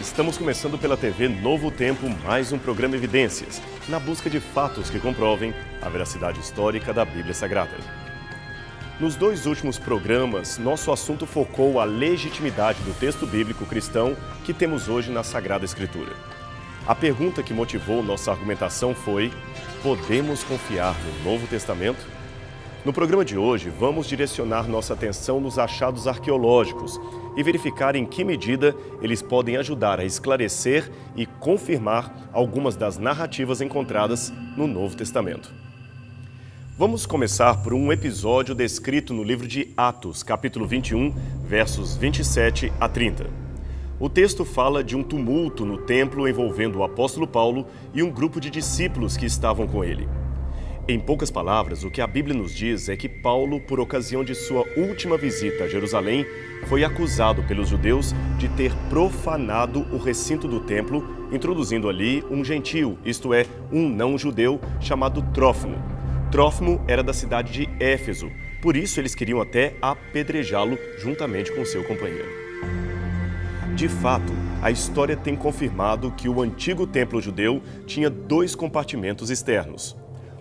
Estamos começando pela TV Novo Tempo mais um programa Evidências, na busca de fatos que comprovem a veracidade histórica da Bíblia Sagrada. Nos dois últimos programas, nosso assunto focou a legitimidade do texto bíblico cristão que temos hoje na Sagrada Escritura. A pergunta que motivou nossa argumentação foi: podemos confiar no Novo Testamento? No programa de hoje, vamos direcionar nossa atenção nos achados arqueológicos e verificar em que medida eles podem ajudar a esclarecer e confirmar algumas das narrativas encontradas no Novo Testamento. Vamos começar por um episódio descrito no livro de Atos, capítulo 21, versos 27 a 30. O texto fala de um tumulto no templo envolvendo o apóstolo Paulo e um grupo de discípulos que estavam com ele. Em poucas palavras, o que a Bíblia nos diz é que Paulo, por ocasião de sua última visita a Jerusalém, foi acusado pelos judeus de ter profanado o recinto do templo, introduzindo ali um gentio, isto é, um não-judeu chamado Trófimo. Trófimo era da cidade de Éfeso, por isso eles queriam até apedrejá-lo juntamente com seu companheiro. De fato, a história tem confirmado que o antigo templo judeu tinha dois compartimentos externos.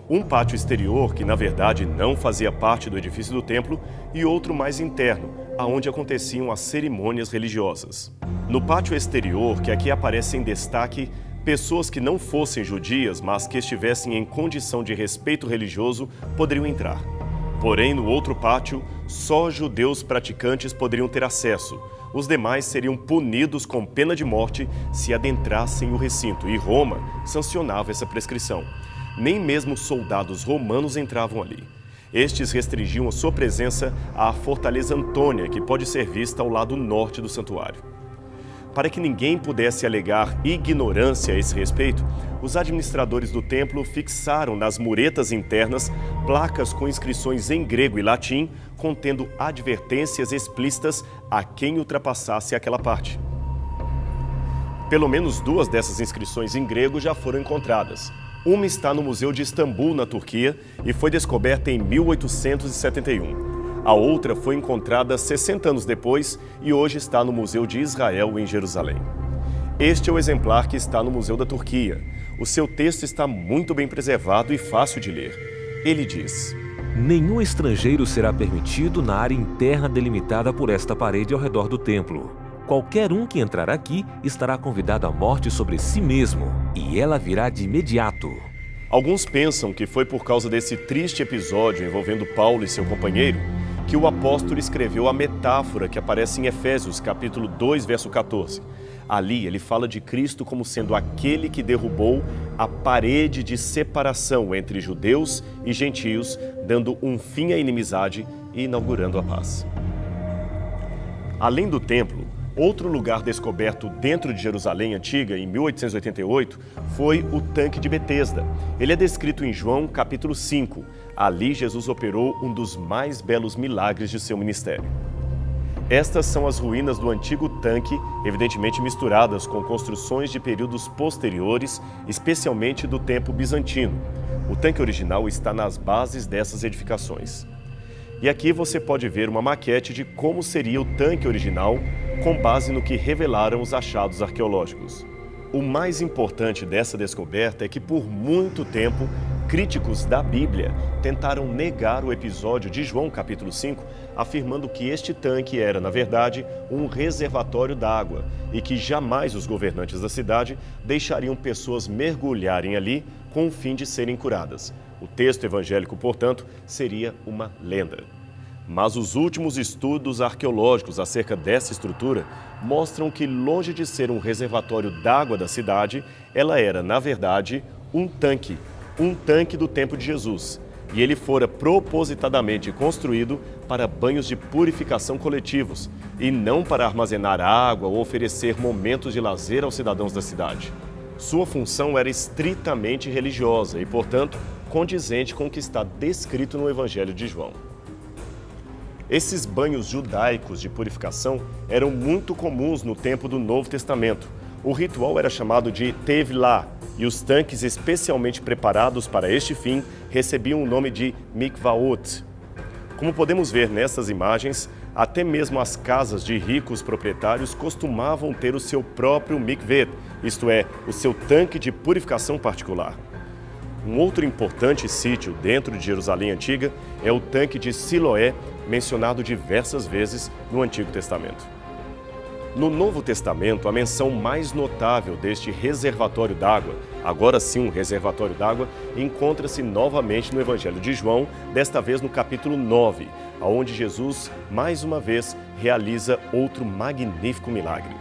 Um pátio exterior, que na verdade não fazia parte do edifício do templo, e outro mais interno, aonde aconteciam as cerimônias religiosas. No pátio exterior, que aqui aparece em destaque, pessoas que não fossem judias, mas que estivessem em condição de respeito religioso, poderiam entrar. Porém, no outro pátio, só judeus praticantes poderiam ter acesso. Os demais seriam punidos com pena de morte se adentrassem o recinto, e Roma sancionava essa prescrição. Nem mesmo soldados romanos entravam ali. Estes restringiam a sua presença à Fortaleza Antônia, que pode ser vista ao lado norte do santuário. Para que ninguém pudesse alegar ignorância a esse respeito, os administradores do templo fixaram nas muretas internas placas com inscrições em grego e latim, contendo advertências explícitas a quem ultrapassasse aquela parte. Pelo menos duas dessas inscrições em grego já foram encontradas. Uma está no Museu de Istambul, na Turquia, e foi descoberta em 1871. A outra foi encontrada 60 anos depois e hoje está no Museu de Israel, em Jerusalém. Este é o exemplar que está no Museu da Turquia. O seu texto está muito bem preservado e fácil de ler. Ele diz: nenhum estrangeiro será permitido na área interna delimitada por esta parede ao redor do templo. Qualquer um que entrar aqui estará convidado à morte sobre si mesmo, e ela virá de imediato. Alguns pensam que foi por causa desse triste episódio envolvendo Paulo e seu companheiro que o apóstolo escreveu a metáfora que aparece em Efésios, capítulo 2, verso 14. Ali ele fala de Cristo como sendo aquele que derrubou a parede de separação entre judeus e gentios, dando um fim à inimizade e inaugurando a paz. Além do templo, outro lugar descoberto dentro de Jerusalém antiga, em 1888, foi o tanque de Betesda. Ele é descrito em João capítulo 5. Ali Jesus operou um dos mais belos milagres de seu ministério. Estas são as ruínas do antigo tanque, evidentemente misturadas com construções de períodos posteriores, especialmente do tempo bizantino. O tanque original está nas bases dessas edificações. E aqui você pode ver uma maquete de como seria o tanque original, com base no que revelaram os achados arqueológicos. O mais importante dessa descoberta é que, por muito tempo, críticos da Bíblia tentaram negar o episódio de João capítulo 5, afirmando que este tanque era, na verdade, um reservatório d'água e que jamais os governantes da cidade deixariam pessoas mergulharem ali com o fim de serem curadas. O texto evangélico, portanto, seria uma lenda. Mas os últimos estudos arqueológicos acerca dessa estrutura mostram que, longe de ser um reservatório d'água da cidade, ela era, na verdade, um tanque do tempo de Jesus. E ele fora propositadamente construído para banhos de purificação coletivos e não para armazenar água ou oferecer momentos de lazer aos cidadãos da cidade. Sua função era estritamente religiosa e, portanto, condizente com o que está descrito no Evangelho de João. Esses banhos judaicos de purificação eram muito comuns no tempo do Novo Testamento. O ritual era chamado de Tevilá, e os tanques especialmente preparados para este fim recebiam o nome de Mikvaot. Como podemos ver nessas imagens, Até mesmo as casas de ricos proprietários costumavam ter o seu próprio mikveh, isto é, o seu tanque de purificação particular. Um outro importante sítio dentro de Jerusalém Antiga é o tanque de Siloé, mencionado diversas vezes no Antigo Testamento. No Novo Testamento, a menção mais notável deste reservatório d'água, agora sim um reservatório d'água, encontra-se novamente no Evangelho de João, desta vez no capítulo 9, onde Jesus, mais uma vez, realiza outro magnífico milagre.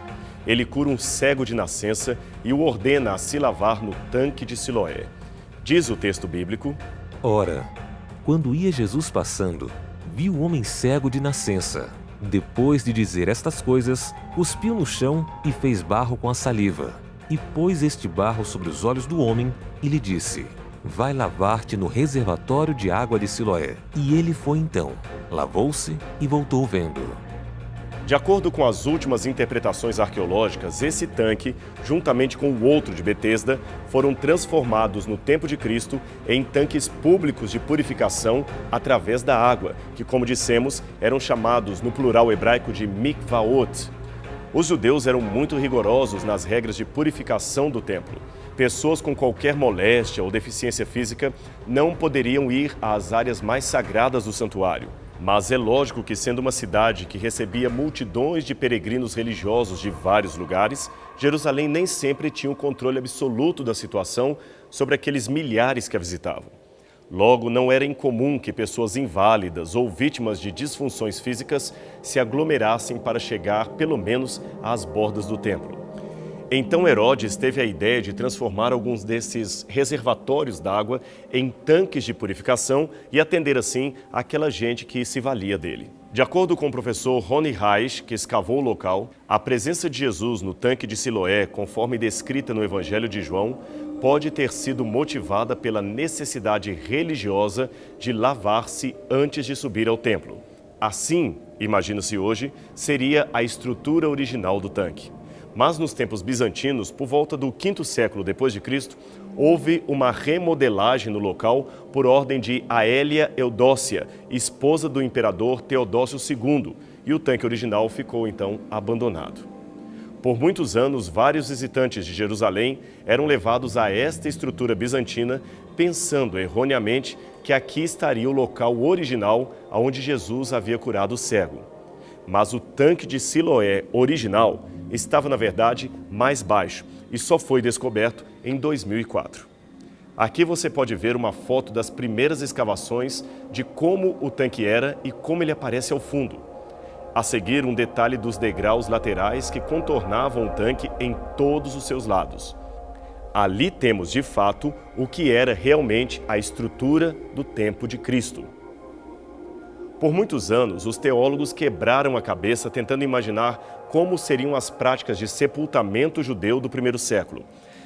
Ele cura um cego de nascença e o ordena a se lavar no tanque de Siloé. Diz o texto bíblico: Ora, quando ia Jesus passando, viu o homem cego de nascença. Depois de dizer estas coisas, cuspiu no chão e fez barro com a saliva, e pôs este barro sobre os olhos do homem e lhe disse: Vai lavar-te no reservatório de água de Siloé. E ele foi então, lavou-se e voltou vendo. De acordo com as últimas interpretações arqueológicas, esse tanque, juntamente com o outro de Betesda, foram transformados no tempo de Cristo em tanques públicos de purificação através da água, que, como dissemos, eram chamados no plural hebraico de mikvaot. Os judeus eram muito rigorosos nas regras de purificação do templo. Pessoas com qualquer moléstia ou deficiência física não poderiam ir às áreas mais sagradas do santuário. Mas é lógico que, sendo uma cidade que recebia multidões de peregrinos religiosos de vários lugares, Jerusalém nem sempre tinha o controle absoluto da situação sobre aqueles milhares que a visitavam. Logo, não era incomum que pessoas inválidas ou vítimas de disfunções físicas se aglomerassem para chegar, pelo menos, às bordas do templo. Então Herodes teve a ideia de transformar alguns desses reservatórios d'água em tanques de purificação e atender assim aquela gente que se valia dele. De acordo com o professor Rony Reich, que escavou o local, a presença de Jesus no tanque de Siloé, conforme descrita no Evangelho de João, pode ter sido motivada pela necessidade religiosa de lavar-se antes de subir ao templo. Assim, imagina-se hoje, seria a estrutura original do tanque. Mas nos tempos bizantinos, por volta do V século depois de Cristo, houve uma remodelagem no local por ordem de Aélia Eudócia, esposa do imperador Teodósio II, e o tanque original ficou então abandonado. Por muitos anos, vários visitantes de Jerusalém eram levados a esta estrutura bizantina, pensando erroneamente que aqui estaria o local original onde Jesus havia curado o cego. Mas o tanque de Siloé original estava, na verdade, mais baixo e só foi descoberto em 2004. Aqui você pode ver uma foto das primeiras escavações de como o tanque era e como ele aparece ao fundo. A seguir, um detalhe dos degraus laterais que contornavam o tanque em todos os seus lados. Ali temos, de fato, o que era realmente a estrutura do tempo de Cristo. Por muitos anos, os teólogos quebraram a cabeça tentando imaginar como seriam as práticas de sepultamento judeu do primeiro século.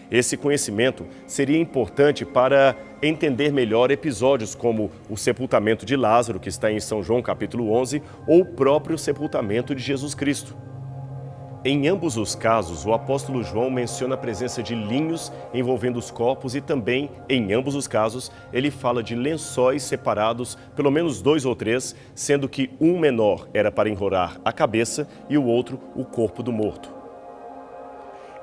Esse conhecimento seria importante para entender melhor episódios como o sepultamento de Lázaro, que está em São João capítulo 11, ou o próprio sepultamento de Jesus Cristo. Em ambos os casos, o apóstolo João menciona a presença de linhos envolvendo os corpos e também, em ambos os casos, ele fala de lençóis separados, pelo menos 2 ou 3, sendo que um menor era para enrolar a cabeça e o outro o corpo do morto.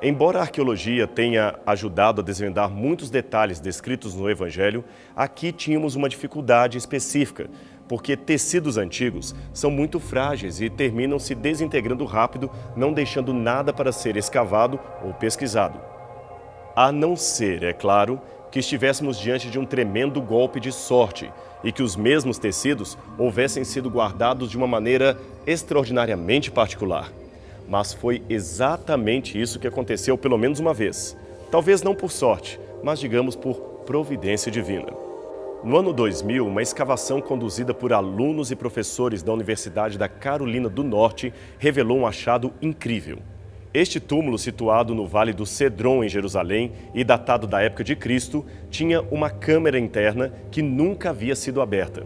Embora a arqueologia tenha ajudado a desvendar muitos detalhes descritos no Evangelho, aqui tínhamos uma dificuldade específica, porque tecidos antigos são muito frágeis e terminam se desintegrando rápido, não deixando nada para ser escavado ou pesquisado. A não ser, é claro, que estivéssemos diante de um tremendo golpe de sorte e que os mesmos tecidos houvessem sido guardados de uma maneira extraordinariamente particular. Mas foi exatamente isso que aconteceu pelo menos uma vez. Talvez não por sorte, mas digamos por providência divina. No ano 2000, uma escavação conduzida por alunos e professores da Universidade da Carolina do Norte revelou um achado incrível. Este túmulo, situado no Vale do Cedron, em Jerusalém, e datado da época de Cristo, tinha uma câmara interna que nunca havia sido aberta.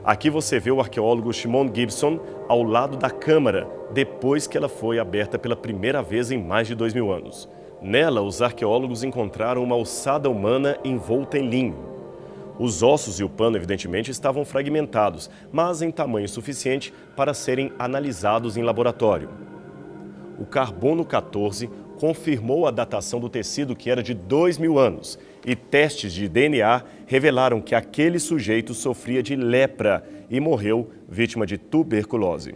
Aqui você vê o arqueólogo Shimon Gibson ao lado da câmara, depois que ela foi aberta pela primeira vez em mais de 2000 anos. Nela, os arqueólogos encontraram uma ossada humana envolta em linho. Os ossos e o pano, evidentemente, estavam fragmentados, mas em tamanho suficiente para serem analisados em laboratório. O carbono 14 confirmou a datação do tecido, que era de 2.000 anos, e testes de DNA revelaram que aquele sujeito sofria de lepra e morreu vítima de tuberculose.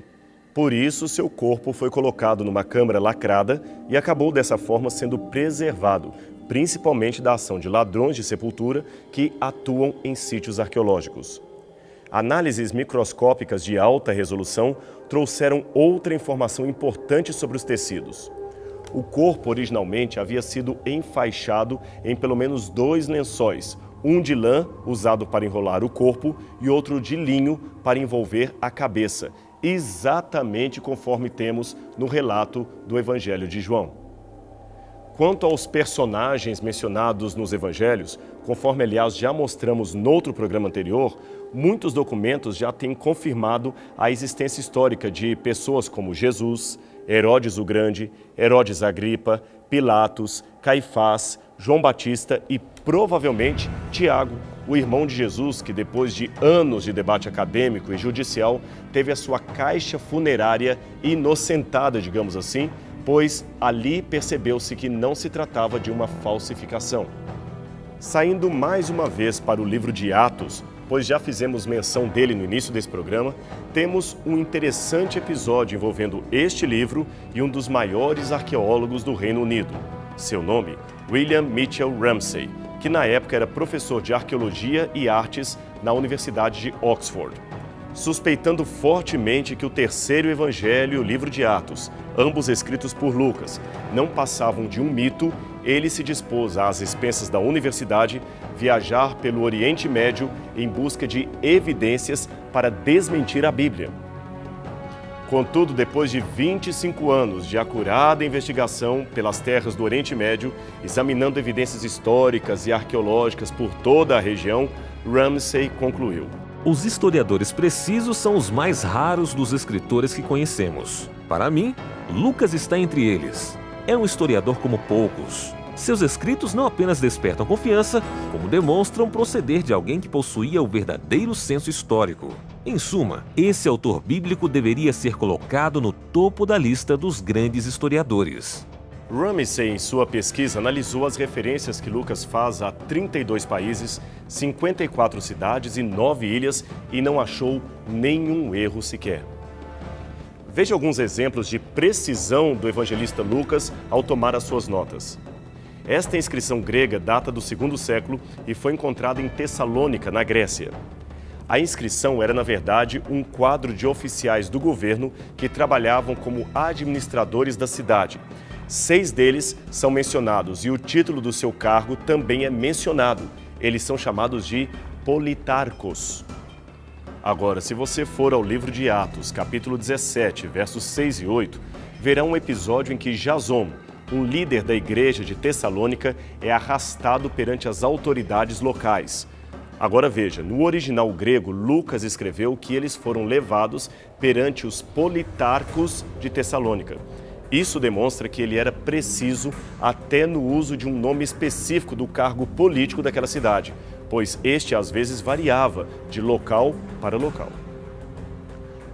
Por isso, seu corpo foi colocado numa câmara lacrada e acabou dessa forma sendo preservado, principalmente da ação de ladrões de sepultura que atuam em sítios arqueológicos. Análises microscópicas de alta resolução trouxeram outra informação importante sobre os tecidos. O corpo originalmente havia sido enfaixado em pelo menos 2 lençóis, um de lã, usado para enrolar o corpo, e outro de linho para envolver a cabeça, exatamente conforme temos no relato do Evangelho de João. Quanto aos personagens mencionados nos evangelhos, conforme aliás já mostramos noutro programa anterior, muitos documentos já têm confirmado a existência histórica de pessoas como Jesus, Herodes o Grande, Herodes Agripa, Pilatos, Caifás, João Batista e provavelmente Tiago, o irmão de Jesus, que depois de anos de debate acadêmico e judicial, teve a sua caixa funerária inocentada, digamos assim, pois ali percebeu-se que não se tratava de uma falsificação. Saindo mais uma vez para o livro de Atos, pois já fizemos menção dele no início desse programa, temos um interessante episódio envolvendo este livro e um dos maiores arqueólogos do Reino Unido. Seu nome, William Mitchell Ramsay, que na época era professor de arqueologia e artes na Universidade de Oxford. Suspeitando fortemente que o terceiro evangelho e o livro de Atos, ambos escritos por Lucas, não passavam de um mito, ele se dispôs, às expensas da universidade, viajar pelo Oriente Médio em busca de evidências para desmentir a Bíblia. Contudo, depois de 25 anos de acurada investigação pelas terras do Oriente Médio, examinando evidências históricas e arqueológicas por toda a região, Ramsay concluiu: os historiadores precisos são os mais raros dos escritores que conhecemos. Para mim, Lucas está entre eles. É um historiador como poucos. Seus escritos não apenas despertam confiança, como demonstram proceder de alguém que possuía o verdadeiro senso histórico. Em suma, esse autor bíblico deveria ser colocado no topo da lista dos grandes historiadores. Ramsay, em sua pesquisa, analisou as referências que Lucas faz a 32 países, 54 cidades e 9 ilhas e não achou nenhum erro sequer. Veja alguns exemplos de precisão do evangelista Lucas ao tomar as suas notas. Esta inscrição grega data do 2º século e foi encontrada em Tessalônica, na Grécia. A inscrição era, na verdade, um quadro de oficiais do governo que trabalhavam como administradores da cidade. 6 deles são mencionados e o título do seu cargo também é mencionado. Eles são chamados de politarcos. Agora, se você for ao livro de Atos, capítulo 17, versos 6 e 8, verá um episódio em que Jason, um líder da igreja de Tessalônica, é arrastado perante as autoridades locais. Agora veja, no original grego, Lucas escreveu que eles foram levados perante os politarcos de Tessalônica. Isso demonstra que ele era preciso até no uso de um nome específico do cargo político daquela cidade, pois este às vezes variava de local para local.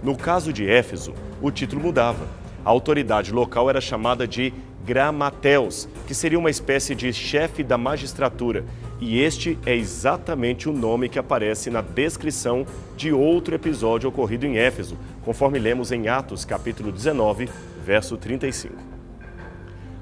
No caso de Éfeso, o título mudava. A autoridade local era chamada de gramateus, que seria uma espécie de chefe da magistratura, e este é exatamente o nome que aparece na descrição de outro episódio ocorrido em Éfeso, conforme lemos em Atos, capítulo 19, verso 35.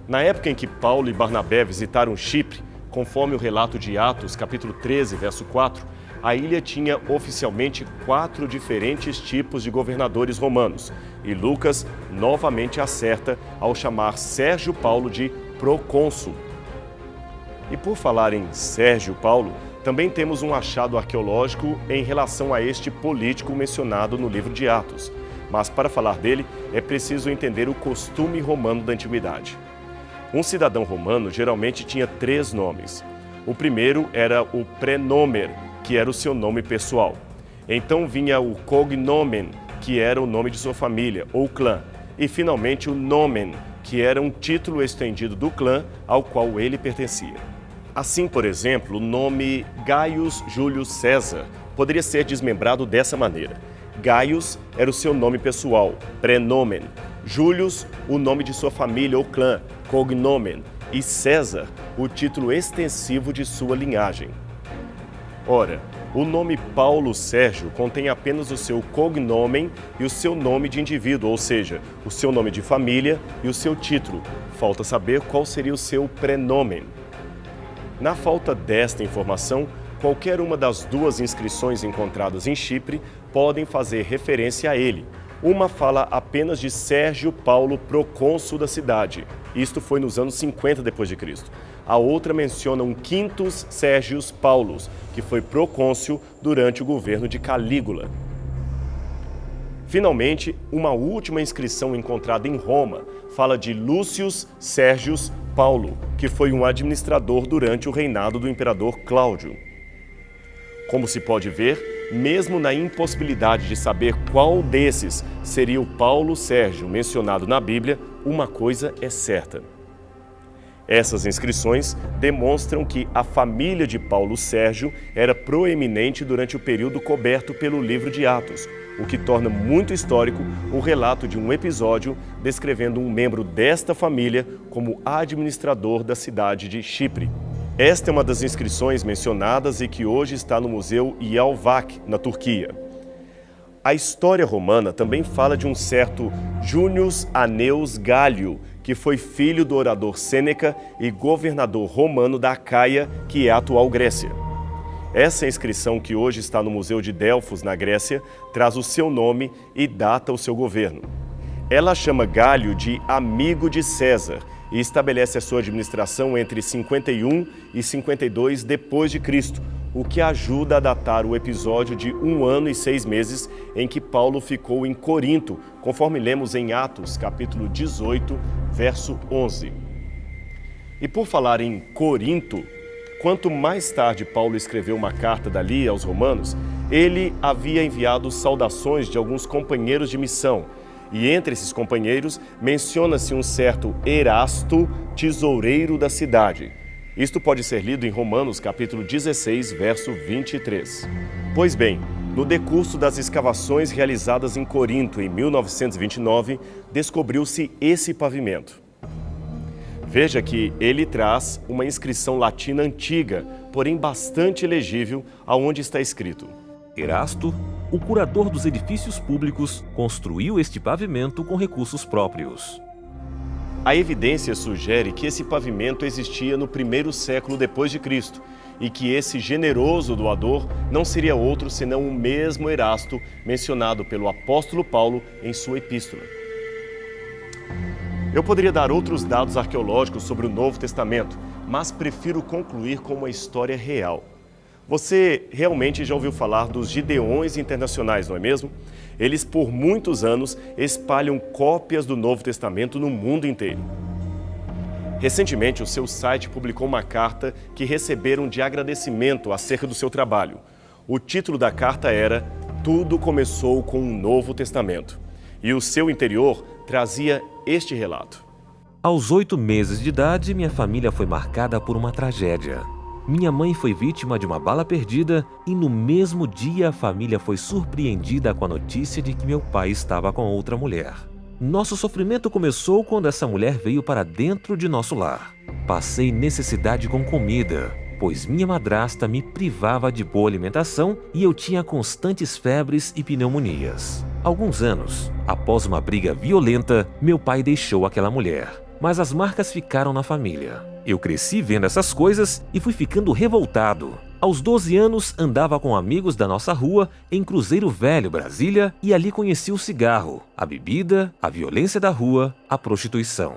Na época em que Paulo e Barnabé visitaram Chipre, conforme o relato de Atos, capítulo 13, verso 4, a ilha tinha oficialmente 4 diferentes tipos de governadores romanos, e Lucas novamente acerta ao chamar Sérgio Paulo de procônsul. E por falar em Sérgio Paulo, também temos um achado arqueológico em relação a este político mencionado no livro de Atos. Mas para falar dele, é preciso entender o costume romano da antiguidade. Um cidadão romano geralmente tinha 3 nomes. O primeiro era o prenomer, que era o seu nome pessoal. Então vinha o cognomen, que era o nome de sua família, ou clã. E finalmente o nomen, que era um título estendido do clã ao qual ele pertencia. Assim, por exemplo, o nome Gaius Júlio César poderia ser desmembrado dessa maneira. Gaius era o seu nome pessoal, prenomen. Július, o nome de sua família ou clã, cognomen. E César, o título extensivo de sua linhagem. Ora, o nome Paulo Sérgio contém apenas o seu cognomen e o seu nome de indivíduo, ou seja, o seu nome de família e o seu título. Falta saber qual seria o seu prenomen. Na falta desta informação, qualquer uma das duas inscrições encontradas em Chipre podem fazer referência a ele. Uma fala apenas de Sérgio Paulo, procônsul da cidade. Isto foi nos anos 50 d.C. A outra menciona um Quintus Sérgius Paulus, que foi procônsul durante o governo de Calígula. Finalmente, uma última inscrição encontrada em Roma fala de Lúcius Sérgius Paulo, que foi um administrador durante o reinado do imperador Cláudio. Como se pode ver, mesmo na impossibilidade de saber qual desses seria o Paulo Sérgio mencionado na Bíblia, uma coisa é certa. Essas inscrições demonstram que a família de Paulo Sérgio era proeminente durante o período coberto pelo livro de Atos, o que torna muito histórico o relato de um episódio descrevendo um membro desta família como administrador da cidade de Chipre. Esta é uma das inscrições mencionadas e que hoje está no Museu Yalvac, na Turquia. A história romana também fala de um certo Június Aneus Gálio, que foi filho do orador Sêneca e governador romano da Acaia, que é a atual Grécia. Essa inscrição, que hoje está no Museu de Delfos, na Grécia, traz o seu nome e data o seu governo. Ela chama Gálio de amigo de César e estabelece a sua administração entre 51 e 52 d.C., o que ajuda a datar o episódio de 1 ano e 6 meses em que Paulo ficou em Corinto, conforme lemos em Atos, capítulo 18, verso 11. E por falar em Corinto, quanto mais tarde Paulo escreveu uma carta dali aos romanos, ele havia enviado saudações de alguns companheiros de missão, e entre esses companheiros menciona-se um certo Erasto, tesoureiro da cidade. Isto pode ser lido em Romanos capítulo 16, verso 23. Pois bem, no decurso das escavações realizadas em Corinto em 1929, descobriu-se esse pavimento. Veja que ele traz uma inscrição latina antiga, porém bastante legível, aonde está escrito: Erasto, o curador dos edifícios públicos, construiu este pavimento com recursos próprios. A evidência sugere que esse pavimento existia no 1º século depois de Cristo e que esse generoso doador não seria outro senão o mesmo Erasto mencionado pelo apóstolo Paulo em sua epístola. Eu poderia dar outros dados arqueológicos sobre o Novo Testamento, mas prefiro concluir com uma história real. Você realmente já ouviu falar dos Gideões Internacionais, não é mesmo? Eles, por muitos anos, espalham cópias do Novo Testamento no mundo inteiro. Recentemente, o seu site publicou uma carta que receberam de agradecimento acerca do seu trabalho. O título da carta era Tudo Começou com um Novo Testamento. E o seu interior trazia este relato. Aos 8 meses de idade, minha família foi marcada por uma tragédia. Minha mãe foi vítima de uma bala perdida e no mesmo dia a família foi surpreendida com a notícia de que meu pai estava com outra mulher. Nosso sofrimento começou quando essa mulher veio para dentro de nosso lar. Passei necessidade com comida, pois minha madrasta me privava de boa alimentação e eu tinha constantes febres e pneumonias. Alguns anos, após uma briga violenta, meu pai deixou aquela mulher, mas as marcas ficaram na família. Eu cresci vendo essas coisas e fui ficando revoltado. Aos 12 anos, andava com amigos da nossa rua em Cruzeiro Velho, Brasília, e ali conheci o cigarro, a bebida, a violência da rua, a prostituição.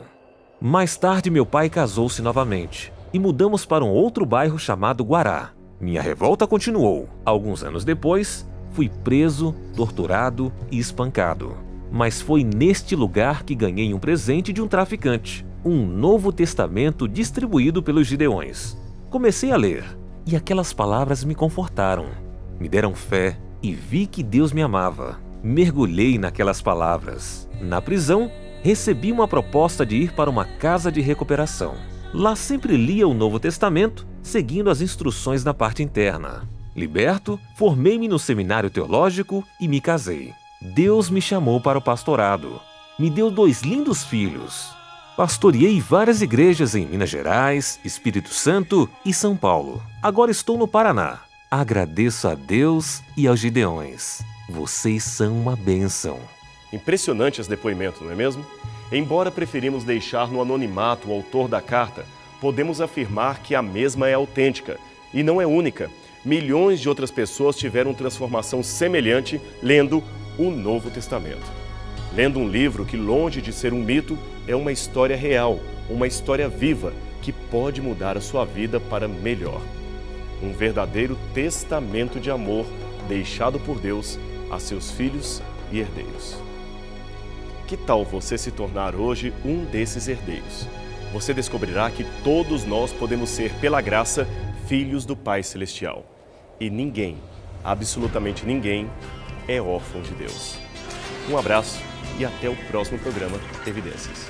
Mais tarde, meu pai casou-se novamente e mudamos para um outro bairro chamado Guará. Minha revolta continuou. Alguns anos depois, fui preso, torturado e espancado. Mas foi neste lugar que ganhei um presente de um traficante, um Novo Testamento distribuído pelos Gideões. Comecei a ler, e aquelas palavras me confortaram, me deram fé e vi que Deus me amava. Mergulhei naquelas palavras. Na prisão, recebi uma proposta de ir para uma casa de recuperação. Lá sempre lia o Novo Testamento, seguindo as instruções da parte interna. Liberto, formei-me no seminário teológico e me casei. Deus me chamou para o pastorado. Me deu 2 lindos filhos. Pastoreei várias igrejas em Minas Gerais, Espírito Santo e São Paulo. Agora estou no Paraná. Agradeço a Deus e aos Gideões. Vocês são uma bênção. Impressionante esse depoimento, não é mesmo? Embora preferimos deixar no anonimato o autor da carta, podemos afirmar que a mesma é autêntica e não é única. Milhões de outras pessoas tiveram transformação semelhante lendo o Novo Testamento. Lendo um livro que, longe de ser um mito, é uma história real, uma história viva que pode mudar a sua vida para melhor. Um verdadeiro testamento de amor deixado por Deus a seus filhos e herdeiros. Que tal você se tornar hoje um desses herdeiros? Você descobrirá que todos nós podemos ser, pela graça, filhos do Pai Celestial. E ninguém, absolutamente ninguém, é órfão de Deus. Um abraço e até o próximo programa Evidências.